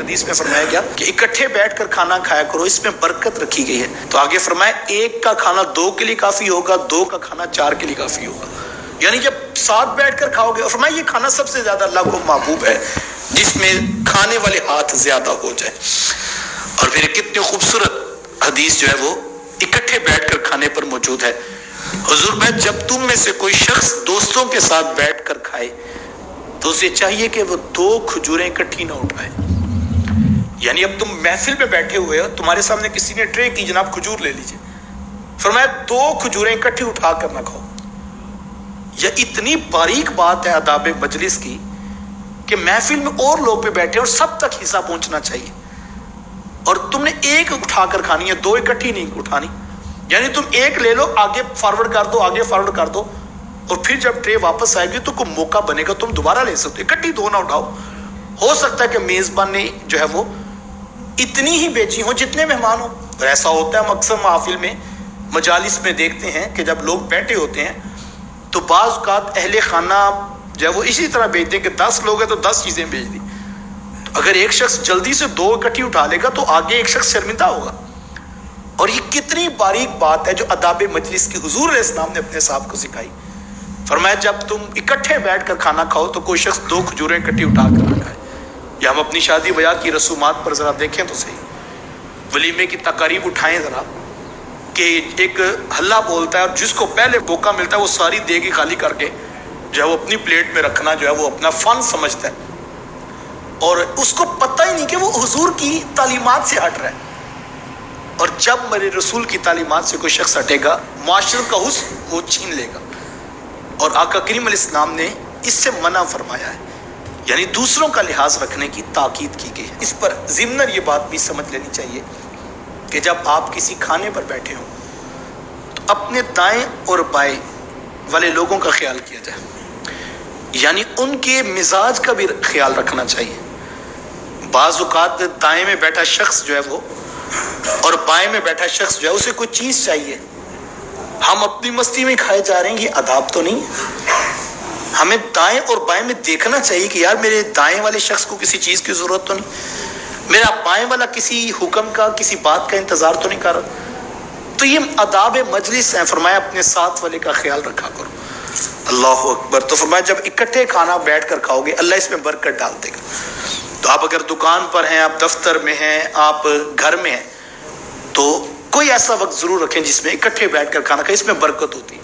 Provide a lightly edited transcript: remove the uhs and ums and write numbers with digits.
हदीस में फरमाया गया कि इकट्ठे बैठकर खाना खाया करो, इसमें बरकत रखी गई है। तो आगे फरमाया एक का खाना 2 के लिए काफी होगा, 2 का खाना 4 के लिए काफी होगा। यानी जब साथ बैठकर खाओगे, और फरमाया ये खाना सबसे ज्यादा अल्लाह को महबूब है जिसमें खाने वाले हाथ ज्यादा हो जाए। और फिर कितनी खूबसूरत हदीस जो है वो इकट्ठे बैठकर खाने पर मौजूद है। हुजूर में जब तुम में से कोई शख्स दोस्तों के साथ बैठकर खाए तो उसे चाहिए कि वो 2 खजूरें इकट्ठी ना उठाए। यानी अब तुम महफिल में बैठे हुए हो, तुम्हारे सामने किसी ने ट्रे की, जनाब खजूर ले लीजिए, फरमाया 2 खजूरें इकट्ठी उठा कर ना खाओ। यह इतनी बारीक बात है आदाब मजलिस की कि महफिल में और लोग पे बैठे और सब तक हिस्सा पहुंचना चाहिए, और तुमने एक उठाकर खानी है, 2 इकट्ठी नहीं उठानी। यानी तुम एक ले लो, आगे फॉरवर्ड कर दो, आगे फॉरवर्ड कर दो, और फिर जब ट्रे वापस आएगी तो कोई मौका बनेगा तुम दोबारा ले सकते हो। इकट्ठी 2 ना उठाओ। हो सकता है कि मेजबान ने जो है वो इतनी ही बेची हो जितने मेहमान हो। और ऐसा होता है हम अक्सर महफिल में, मजालिस में देखते हैं कि जब लोग बैठे होते हैं तो बाज़ औक़ात अहले खाना जो है वो इसी तरह बेचते हैं कि 10 लोग हैं तो 10 चीजें बेच दी। तो अगर एक शख्स जल्दी से 2 इकट्ठी उठा लेगा तो आगे एक शख्स शर्मिंदा होगा। और ये कितनी बारीक बात है जो अदाब मजलिस की हुजूर अलैहि सलाम ने अपने साहब को सिखाई। फरमाया जब तुम इकट्ठे बैठकर खाना खाओ तो कोई शख्स 2 खजूरें इकट्ठी उठा कर ना खाए। या हम अपनी शादी ब्याह की रसूमात पर जरा देखें तो सही, वलीमे की तकारीब उठाएं जरा, कि एक हल्ला बोलता है और जिसको पहले मौका मिलता है वो सारी देगी खाली करके जो है वो अपनी प्लेट में रखना जो है वो अपना फन समझता है, और उसको पता ही नहीं कि वो हुजूर की तालीमात से हट रहा है। और जब मेरे रसूल की तालीमात से कोई शख्स हटेगा, मुआशरत का हुस्न वो छीन लेगा। और आका करीम अलैहिस्सलाम ने इससे मना फरमाया है, यानी दूसरों का लिहाज रखने की ताकीद की गई है। इस पर ज़िम्नन ये बात भी समझ लेनी चाहिए कि जब आप किसी खाने पर बैठे हो तो अपने दाएं और बाएं वाले लोगों का ख्याल किया जाए, यानी उनके मिजाज का भी ख्याल रखना चाहिए। बाज़ औक़ात दाएं में बैठा शख्स जो है वो और बाएं में बैठा शख्स जो है उसे कोई चीज़ चाहिए, हम अपनी मस्ती में खाए जा रहे हैं, ये अदाब तो नहीं है। हमें दाएं और बाएं में देखना चाहिए कि यार मेरे दाएं वाले शख्स को किसी चीज़ की ज़रूरत तो नहीं, मेरा बाएं वाला किसी हुक्म का, किसी बात का इंतज़ार तो नहीं कर रहा। तो ये अदाब मजलिस है। फरमाया अपने साथ वाले का ख्याल रखा करो। अल्लाह अकबर। तो फरमाया जब इकट्ठे खाना बैठ कर खाओगे अल्लाह इसमें बरकत डाल देगा। तो आप अगर दुकान पर हैं, आप दफ्तर में हैं, आप घर में हैं, तो कोई ऐसा वक्त जरूर रखें जिसमें इकट्ठे बैठकर खाना खाएं, इसमें बरकत होती है।